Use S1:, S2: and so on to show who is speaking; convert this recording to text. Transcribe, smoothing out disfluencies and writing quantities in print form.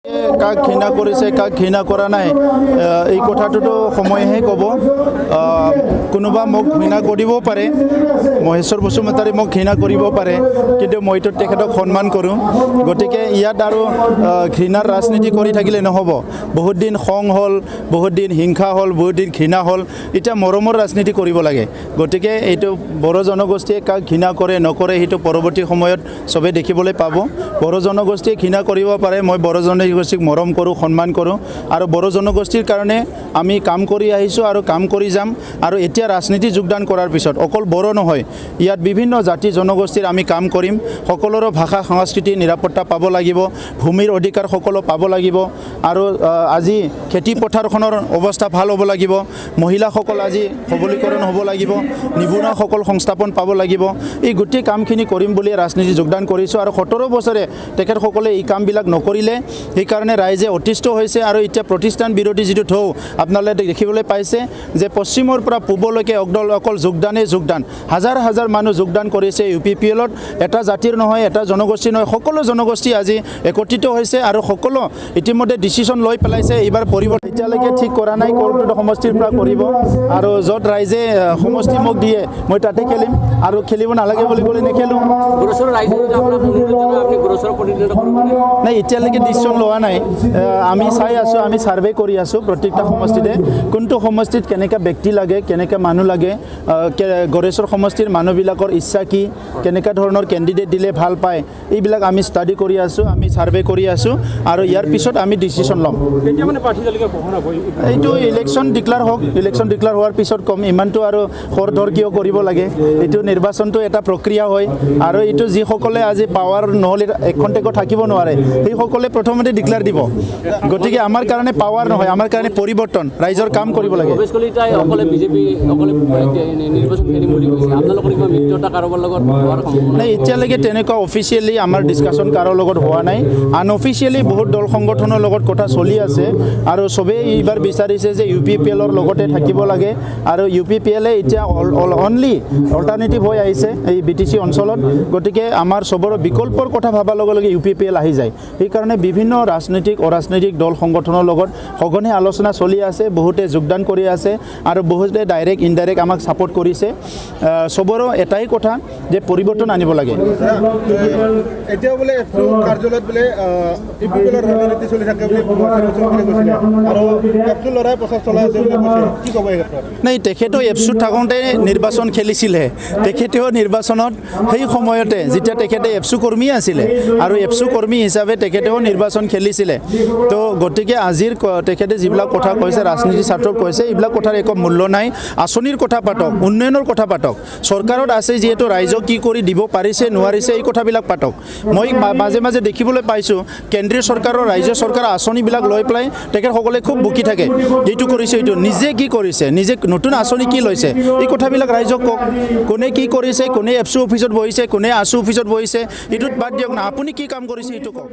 S1: কাক ঘৃণা কৰিছে কাক ঘৃণা কৰা নাই এই কথাটোতো সময়হে ক'ব। কোনোবা মোক ঘৃণা কৰিবও পাৰে, মহেশ্বৰ বসুমতাৰী মোক ঘৃণা কৰিব পাৰে, কিন্তু মইতো তেখেতক সন্মান কৰোঁ। গতিকে ইয়াত আৰু ঘৃণাৰ ৰাজনীতি কৰি থাকিলে নহ'ব। বহুত দিন খং হ'ল, বহুত দিন হিংসা হ'ল, বহুত দিন ঘৃণা হ'ল, এতিয়া মৰমৰ ৰাজনীতি কৰিব লাগে। গতিকে এইটো বড়ো জনগোষ্ঠীয়ে কাক ঘৃণা কৰে নকৰে সেইটো পৰৱৰ্তী সময়ত চবেই দেখিবলৈ পাব। বড়ো জনগোষ্ঠীয়ে ঘৃণা কৰিব পাৰে, মই বড়ো জনগোষ্ঠীক মৰম কৰোঁ, সন্মান কৰোঁ, আৰু বড়ো জনগোষ্ঠীৰ কাৰণে আমি কাম কৰি আহিছোঁ আৰু কাম কৰি যাম। আৰু এতিয়া ৰাজনীতি যোগদান কৰাৰ পিছত অকল বড়ো নহয়, ইয়াত বিভিন্ন জাতি জনগোষ্ঠীৰ আমি কাম কৰিম। সকলোৰে ভাষা সংস্কৃতি নিৰাপত্তা পাব লাগিব, ভূমিৰ অধিকাৰ সকলো পাব লাগিব, আৰু আজি খেতি পথাৰখনৰ অৱস্থা ভাল হ'ব লাগিব, মহিলাসকল আজি সবলীকৰণ হ'ব লাগিব, নিবনুৱাসকল সংস্থাপন পাব লাগিব। এই গোটেই কামখিনি কৰিম বুলি ৰাজনীতি যোগদান কৰিছোঁ। আৰু 17 বছৰে তেখেতসকলে এই কামবিলাক নকৰিলে, সেইকাৰণে ৰাইজে অতিষ্ঠ হৈছে। আৰু এতিয়া প্ৰতিষ্ঠান বিৰোধী যিটো ঢৌ আপোনালোকে দেখিবলৈ পাইছে যে পশ্চিমৰ পৰা পূবলৈকে অকল যোগদানেই যোগদান, হাজাৰ হাজাৰ মানুহ যোগদান কৰিছে UPPLত। এটা জাতিৰ নহয়, এটা জনগোষ্ঠী নহয়, সকলো জনগোষ্ঠী আজি একত্ৰিত হৈছে আৰু সকলো ইতিমধ্যে ডিচিশ্যন লৈ পেলাইছে। এইবাৰ পৰিৱৰ্তন এতিয়ালৈকে ঠিক কৰা নাই, কোনটো সমষ্টিৰ পৰা কৰিব, আৰু য'ত ৰাইজে সমষ্টি মোক দিয়ে মই তাতে খেলিম, আৰু খেলিব নালাগে বুলি ক'লে নেখেলোঁ। নাই, এতিয়ালৈকে ডিচিশ্যন লোৱা নাই। আমি চাই আছোঁ, আমি ছাৰ্ভে কৰি আছোঁ প্ৰত্যেকটা সমষ্টিতে, কোনটো সমষ্টিত কেনেকৈ ব্যক্তি লাগে, কেনেকৈ মানুহ লাগে, গড়েশ্বৰ সমষ্টিৰ মানুহবিলাকৰ ইচ্ছা কি, কেনেকুৱা ধৰণৰ কেণ্ডিডেট দিলে ভাল পায়, এইবিলাক আমি ষ্টাডি কৰি আছোঁ, আমি ছাৰ্ভে কৰি আছোঁ, আৰু ইয়াৰ পিছত আমি ডিচিশ্যন ল'ম। এইটো ইলেকশ্যন ডিক্লেয়াৰ হওক, ইলেকশ্যন ডিক্লেয়াৰ হোৱাৰ পিছত ক'ম। ইমানটো আৰু খৰ ধৰ কিয় কৰিব লাগে? এইটো নিৰ্বাচনটো এটা প্ৰক্ৰিয়া হয়, আৰু এইটো যিসকলে আজি পাৱাৰ নহ'লে এখন্তেকো থাকিব নোৱাৰে সেইসকলে প্ৰথমতে ডিক্লেয়াৰ দিব। গতিকে আমাৰ কাৰণে পাৱাৰ নহয়, আমাৰ কাৰণে পৰিৱৰ্তন, ৰাইজৰ কাম কৰিব লাগে। নাই, এতিয়ালৈকে তেনেকুৱা অফিচিয়েলি আমাৰ ডিছকাশ্যন কাৰো লগত হোৱা নাই। আনঅফিচিয়েলি বহুত দল সংগঠনৰ লগত কথা চলি আছে, আৰু চবেই এইবাৰ বিচাৰিছে যে UPPLৰ লগতে থাকিব লাগে। আৰু UPPLে এতিয়া অনলি অল্টাৰনেটিভ হৈ আহিছে এই BTC অঞ্চলত। গতিকে আমাৰ চবৰে বিকল্পৰ কথা ভাবাৰ লগে লগে UPPL আহি যায়। সেইকাৰণে বিভিন্ন ৰাজনৈতিক অৰাজনৈতিক দল সংগঠনৰ লগত সঘনে আলোচনা চলি আছে, বহুতে যোগদান কৰি আছে, আৰু বহুতে ডাইৰেক্ট ইনডাইৰেক্ট আমাক ছাপোৰ্ট কৰিছে। চবৰো এটাই কথা যে পৰিৱৰ্তন আনিব লাগে।
S2: এতিয়া বোলে কাৰ্যালয়ত বোলে UPPLৰ ৰণনীতি চলি থাকে বুলি কৈছিলে, আৰু এপছুৰ ল'ৰাই প্ৰচাৰ চলাই আছে বুলি কৈছে, কি ক'ব এই ক্ষেত্ৰত?
S1: নাই, তেখেতেও এপছুত থাকোঁতে নিৰ্বাচন খেলিছিলে। তেখেতেও নিৰ্বাচনত সেই সময়তে যেতিয়া তেখেতে এপছু কৰ্মী আছিলে, আৰু এপছু কৰ্মী হিচাপে তেখেতেও নিৰ্বাচন খেলিছিলে। তো গতিকে আজিৰ তেখেতে যিবিলাক কথা কৈছে, ৰাজনীতি ছাত্ৰক কৈছে, এইবিলাক কথাৰ একো মূল্য নাই। আঁচনিৰ কথা পাতক, উন্নয়নৰ কথা পাতক, চৰকাৰত আছে যিহেতু ৰাইজক কি কৰি দিব পাৰিছে নোৱাৰিছে এই কথাবিলাক পাতক। মই মাজে মাজে দেখিবলৈ পাইছোঁ কেন্দ্ৰীয় চৰকাৰৰ ৰাজ্য চৰকাৰৰ আঁচনিবিলাক লৈ পেলাই তেখেতসকলে খুব বকি থাকে, এইটো কৰিছে, এইটো নিজে কি কৰিছে, নিজে নতুন আঁচনি কি লৈছে, এই কথাবিলাক ৰাইজক কওক। কোনে কি কৰিছে, কোনে এপছু অফিচত বহিছে, কোনে আছু অফিচত বহিছে, এইটোত বাদ দিয়ক না, আপুনি কি কাম কৰিছে সেইটো কওক।